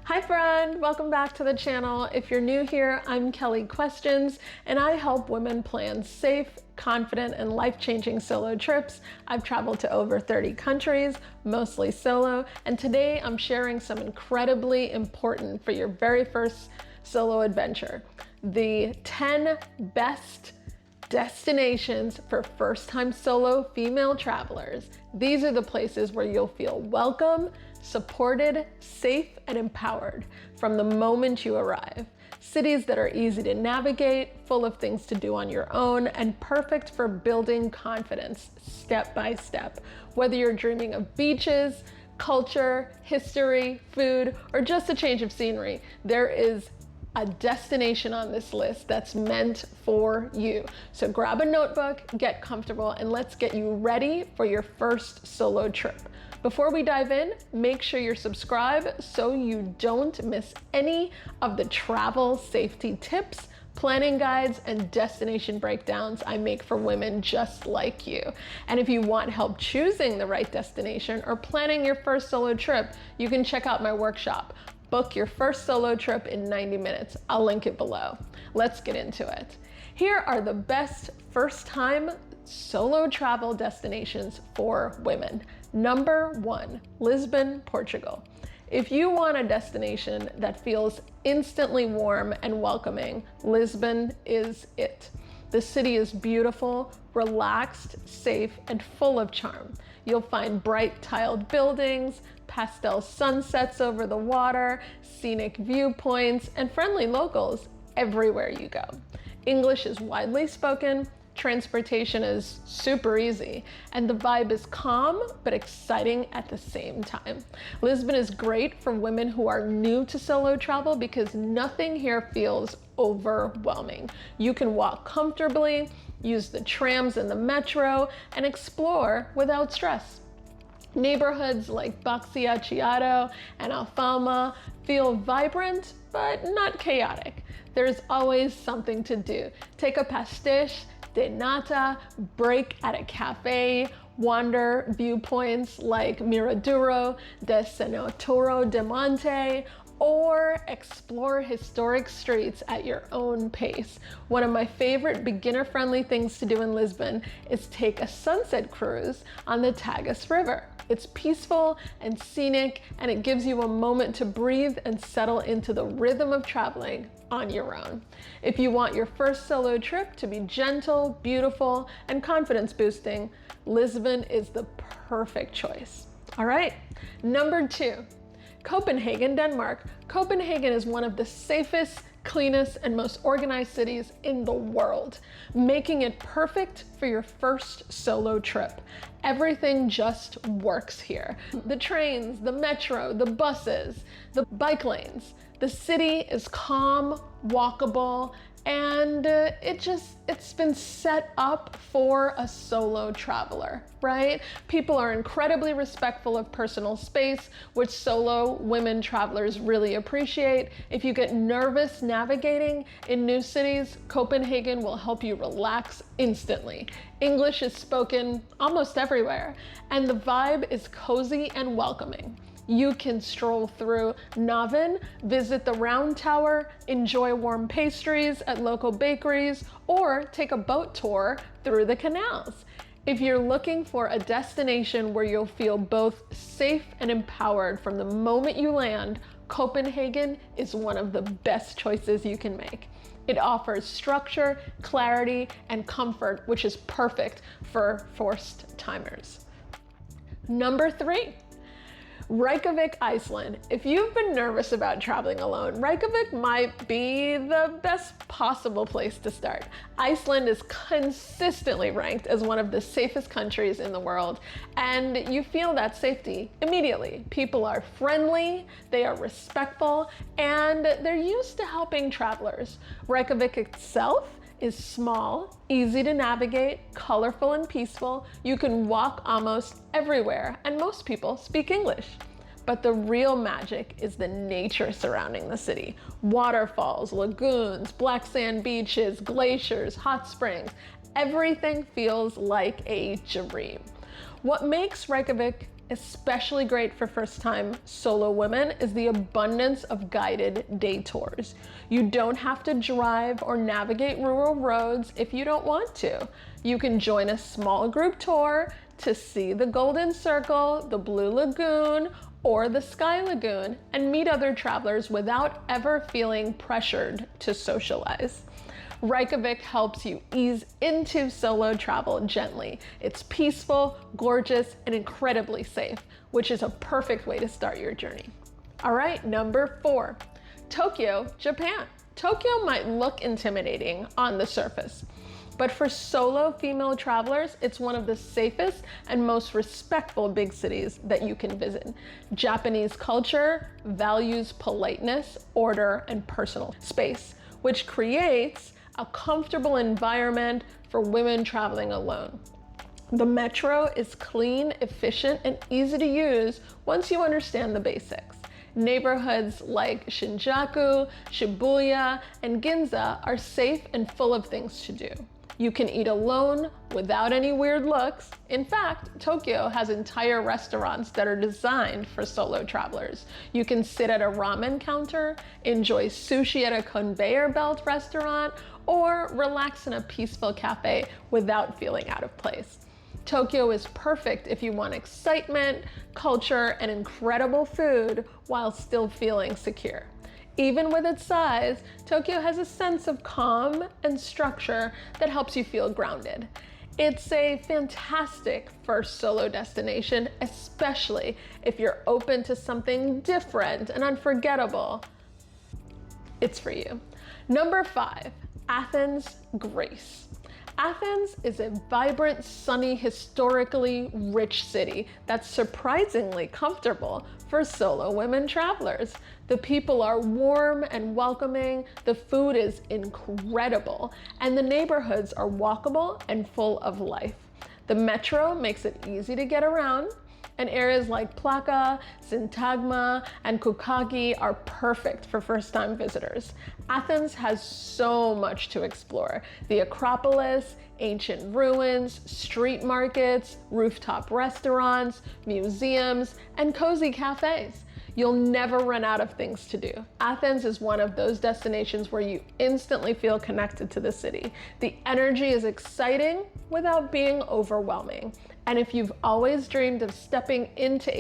Hi friend, welcome back to the channel. If you're new here, I'm Kelly Questions, and I help women plan safe, confident, and life-changing solo trips. I've traveled to over 30 countries, mostly solo, and today I'm sharing some incredibly important for your very first solo adventure. The 10 best destinations for first-time solo female travelers. These are the places where you'll feel welcome, supported, safe, and empowered from the moment you arrive. Cities that are easy to navigate, full of things to do on your own, and perfect for building confidence step by step. Whether you're dreaming of beaches, culture, history, food, or just a change of scenery, there is a destination on this list that's meant for you. So grab a notebook, get comfortable, and let's get you ready for your first solo trip. Before we dive in, make sure you're subscribed so you don't miss any of the travel safety tips, planning guides, and destination breakdowns I make for women just like you. And if you want help choosing the right destination or planning your first solo trip, you can check out my workshop. Book your first solo trip in 90 minutes. I'll link it below. Let's get into it. Here are the best first-time solo travel destinations for women. Number 1, Lisbon, Portugal. If you want a destination that feels instantly warm and welcoming, Lisbon is it. The city is beautiful, relaxed, safe, and full of charm. You'll find bright tiled buildings, pastel sunsets over the water, scenic viewpoints, and friendly locals everywhere you go. English is widely spoken, transportation is super easy, and the vibe is calm but exciting at the same time. Lisbon is great for women who are new to solo travel because nothing here feels overwhelming. You can walk comfortably, use the trams and the metro, and explore without stress. Neighborhoods like Baixia Chiado and Alfama feel vibrant but not chaotic. There's always something to do. Take a pastiche de nata, break at a cafe, wander viewpoints like Miraduro de Senatoro de Monte, or explore historic streets at your own pace. One of my favorite beginner-friendly things to do in Lisbon is take a sunset cruise on the Tagus River. It's peaceful and scenic, and it gives you a moment to breathe and settle into the rhythm of traveling on your own. If you want your first solo trip to be gentle, beautiful, and confidence boosting, Lisbon is the perfect choice. All right, number 2. Copenhagen, Denmark. Copenhagen is one of the safest, cleanest, and most organized cities in the world, making it perfect for your first solo trip. Everything just works here. The trains, the metro, the buses, the bike lanes. The city is calm, walkable, and it's been set up for a solo traveler, right? People are incredibly respectful of personal space, which solo women travelers really appreciate. If you get nervous navigating in new cities, Copenhagen will help you relax instantly. English is spoken almost everywhere, and the vibe is cozy and welcoming. You can stroll through Naven, visit the Round Tower, enjoy warm pastries at local bakeries, or take a boat tour through the canals. If you're looking for a destination where you'll feel both safe and empowered from the moment you land, Copenhagen is one of the best choices you can make. It offers structure, clarity, and comfort, which is perfect for first-timers. Number 3. Reykjavik, Iceland. If you've been nervous about traveling alone, Reykjavik might be the best possible place to start. Iceland is consistently ranked as one of the safest countries in the world, and you feel that safety immediately. People are friendly, they are respectful, and they're used to helping travelers. Reykjavik itself is small, easy to navigate, colorful and peaceful. You can walk almost everywhere, and most people speak English. But the real magic is the nature surrounding the city. Waterfalls, lagoons, black sand beaches, glaciers, hot springs. Everything feels like a dream. What makes Reykjavik especially great for first-time solo women, is the abundance of guided day tours. You don't have to drive or navigate rural roads if you don't want to. You can join a small group tour to see the Golden Circle, the Blue Lagoon, or the Sky Lagoon, and meet other travelers without ever feeling pressured to socialize. Reykjavik helps you ease into solo travel gently. It's peaceful, gorgeous, and incredibly safe, which is a perfect way to start your journey. All right, number 4, Tokyo, Japan. Tokyo might look intimidating on the surface, but for solo female travelers, it's one of the safest and most respectful big cities that you can visit. Japanese culture values politeness, order, and personal space, which creates a comfortable environment for women traveling alone. The metro is clean, efficient, and easy to use once you understand the basics. Neighborhoods like Shinjuku, Shibuya, and Ginza are safe and full of things to do. You can eat alone without any weird looks. In fact, Tokyo has entire restaurants that are designed for solo travelers. You can sit at a ramen counter, enjoy sushi at a conveyor belt restaurant, or relax in a peaceful cafe without feeling out of place. Tokyo is perfect if you want excitement, culture, and incredible food while still feeling secure. Even with its size, Tokyo has a sense of calm and structure that helps you feel grounded. It's a fantastic first solo destination, especially if you're open to something different and unforgettable. It's for you. Number 5, Athens, Greece. Athens is a vibrant, sunny, historically rich city that's surprisingly comfortable for solo women travelers. The people are warm and welcoming, the food is incredible, and the neighborhoods are walkable and full of life. The metro makes it easy to get around, and areas like Plaka, Syntagma, and Kukaki are perfect for first-time visitors. Athens has so much to explore. The Acropolis, ancient ruins, street markets, rooftop restaurants, museums, and cozy cafes. You'll never run out of things to do. Athens is one of those destinations where you instantly feel connected to the city. The energy is exciting without being overwhelming. And if you've always dreamed of stepping into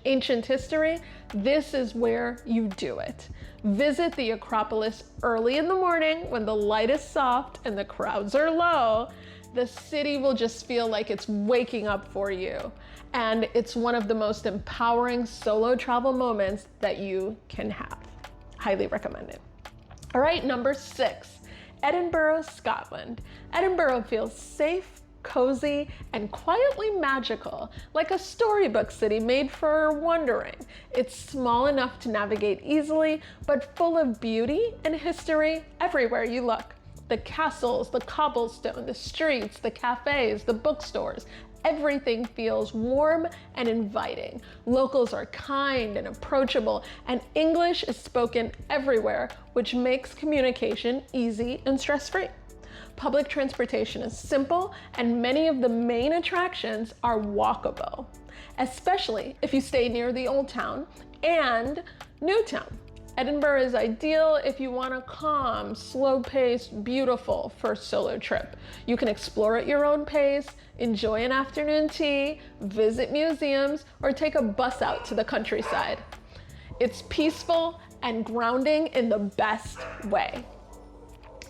ancient history, this is where you do it. Visit the Acropolis early in the morning when the light is soft and the crowds are low. The city will just feel like it's waking up for you. And it's one of the most empowering solo travel moments that you can have. Highly recommend it. All right, number 6, Edinburgh, Scotland. Edinburgh feels safe, cozy, and quietly magical, like a storybook city made for wandering. It's small enough to navigate easily, but full of beauty and history everywhere you look. The castles, the cobblestone, the streets, the cafes, the bookstores, everything feels warm and inviting. Locals are kind and approachable, and English is spoken everywhere, which makes communication easy and stress-free. Public transportation is simple, and many of the main attractions are walkable, especially if you stay near the Old Town and New Town. Edinburgh is ideal if you want a calm, slow-paced, beautiful first solo trip. You can explore at your own pace, enjoy an afternoon tea, visit museums, or take a bus out to the countryside. It's peaceful and grounding in the best way.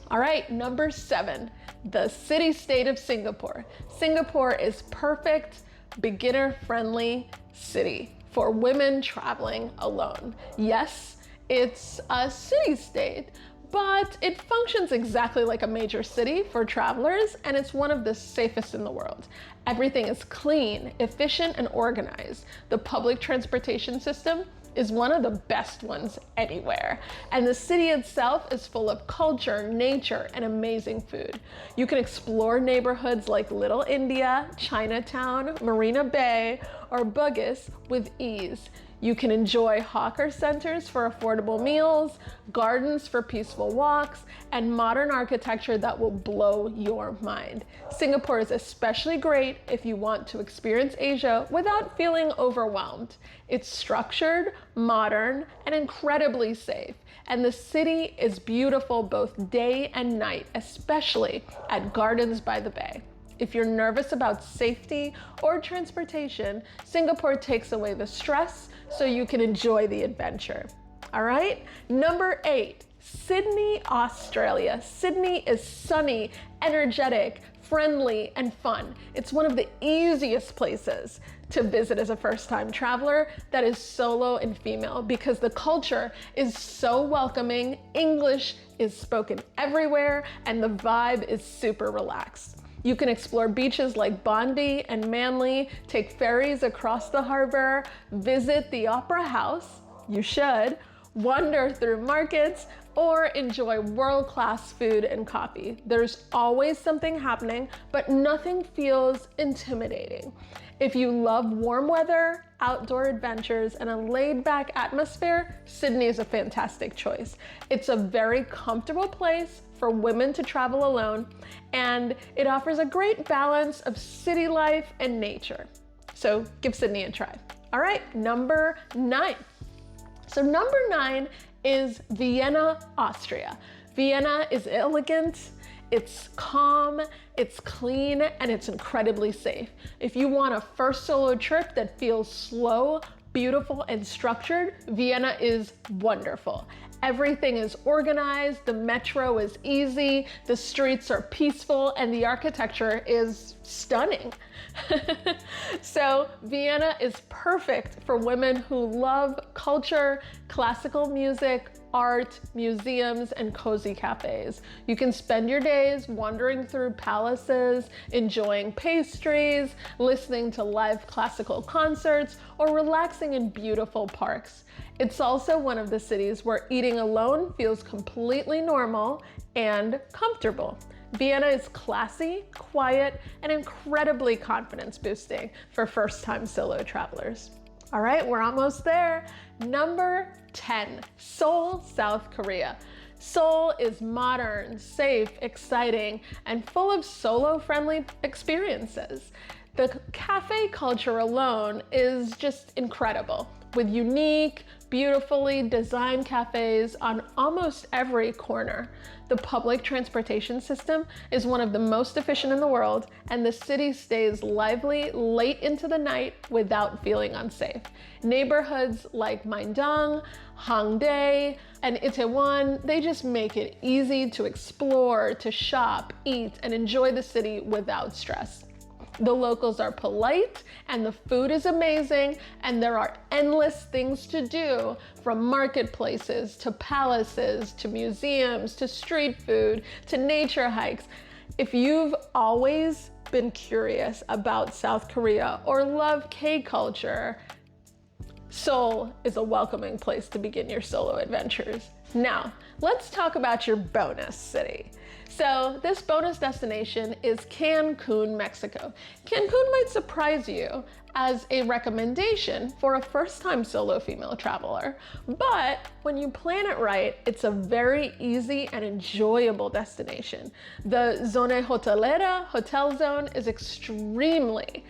All right, number 7, the city-state of Singapore. Singapore is perfect, beginner-friendly city for women traveling alone. Yes, it's a city-state, but it functions exactly like a major city for travelers, and it's one of the safest in the world. Everything is clean, efficient, and organized. The public transportation system is one of the best ones anywhere. And the city itself is full of culture, nature, and amazing food. You can explore neighborhoods like Little India, Chinatown, Marina Bay, or Bugis with ease. You can enjoy hawker centers for affordable meals, gardens for peaceful walks, and modern architecture that will blow your mind. Singapore is especially great if you want to experience Asia without feeling overwhelmed. It's structured, modern, and incredibly safe. And the city is beautiful both day and night, especially at Gardens by the Bay. If you're nervous about safety or transportation, Singapore takes away the stress so you can enjoy the adventure. All right, number 8, Sydney, Australia. Sydney is sunny, energetic, friendly, and fun. It's one of the easiest places to visit as a first-time traveler that is solo and female because the culture is so welcoming, English is spoken everywhere, and the vibe is super relaxed. You can explore beaches like Bondi and Manly, take ferries across the harbor, visit the Opera House, you should, wander through markets, or enjoy world-class food and coffee. There's always something happening, but nothing feels intimidating. If you love warm weather, outdoor adventures, and a laid-back atmosphere, Sydney is a fantastic choice. It's a very comfortable place for women to travel alone, and it offers a great balance of city life and nature. So give Sydney a try. All right, number 9. So number 9 is Vienna, Austria. Vienna is elegant, it's calm, it's clean, and it's incredibly safe. If you want a first solo trip that feels slow, beautiful, and structured, Vienna is wonderful. Everything is organized, the metro is easy, the streets are peaceful, and the architecture is stunning. So Vienna is perfect for women who love culture, classical music, art, museums, and cozy cafes. You can spend your days wandering through palaces, enjoying pastries, listening to live classical concerts, or relaxing in beautiful parks. It's also one of the cities where eating alone feels completely normal and comfortable. Vienna is classy, quiet, and incredibly confidence boosting for first-time solo travelers. All right, we're almost there. Number 10, Seoul, South Korea. Seoul is modern, safe, exciting, and full of solo-friendly experiences. The cafe culture alone is just incredible, with unique, beautifully designed cafes on almost every corner. The public transportation system is one of the most efficient in the world, and the city stays lively late into the night without feeling unsafe. Neighborhoods like Mindong, Hongdae, and Itaewon, they just make it easy to explore, to shop, eat, and enjoy the city without stress. The locals are polite and the food is amazing, and there are endless things to do, from marketplaces to palaces to museums to street food to nature hikes. If you've always been curious about South Korea or love K-culture, Seoul is a welcoming place to begin your solo adventures. Now, let's talk about your bonus city. So this bonus destination is Cancun, Mexico. Cancun might surprise you as a recommendation for a first-time solo female traveler, but when you plan it right, it's a very easy and enjoyable destination. The Zona Hotelera, hotel zone, is extremely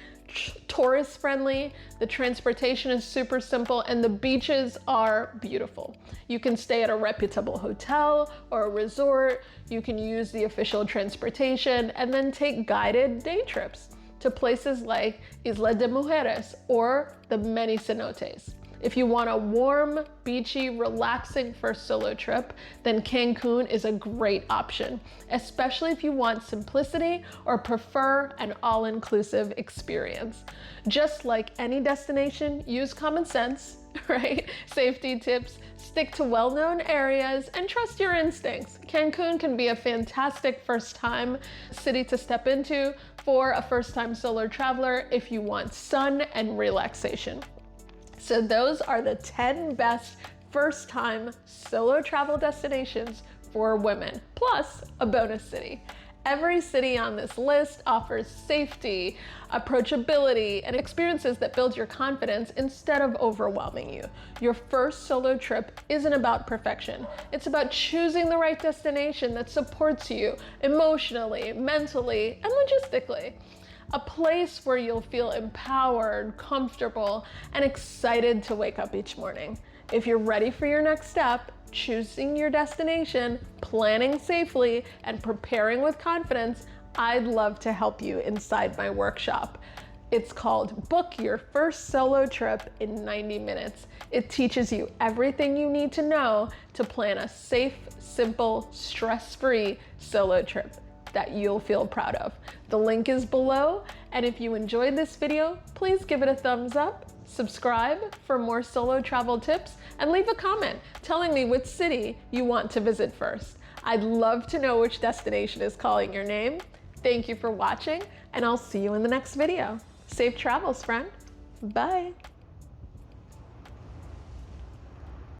tourist friendly, the transportation is super simple, and the beaches are beautiful. You can stay at a reputable hotel or a resort, you can use the official transportation, and then take guided day trips to places like Isla de Mujeres or the many cenotes. If you want a warm, beachy, relaxing first solo trip, then Cancun is a great option, especially if you want simplicity or prefer an all-inclusive experience. Just like any destination, use common sense, right? Safety tips, stick to well-known areas, and trust your instincts. Cancun can be a fantastic first-time city to step into for a first-time solo traveler if you want sun and relaxation. So those are the 10 best first-time solo travel destinations for women, plus a bonus city. Every city on this list offers safety, approachability, and experiences that build your confidence instead of overwhelming you. Your first solo trip isn't about perfection. It's about choosing the right destination that supports you emotionally, mentally, and logistically. A place where you'll feel empowered, comfortable, and excited to wake up each morning. If you're ready for your next step, choosing your destination, planning safely, and preparing with confidence, I'd love to help you inside my workshop. It's called Book Your First Solo Trip in 90 Minutes. It teaches you everything you need to know to plan a safe, simple, stress-free solo trip that you'll feel proud of. The link is below, and if you enjoyed this video, please give it a thumbs up, subscribe for more solo travel tips, and leave a comment telling me which city you want to visit first. I'd love to know which destination is calling your name. Thank you for watching, and I'll see you in the next video. Safe travels, friend. Bye.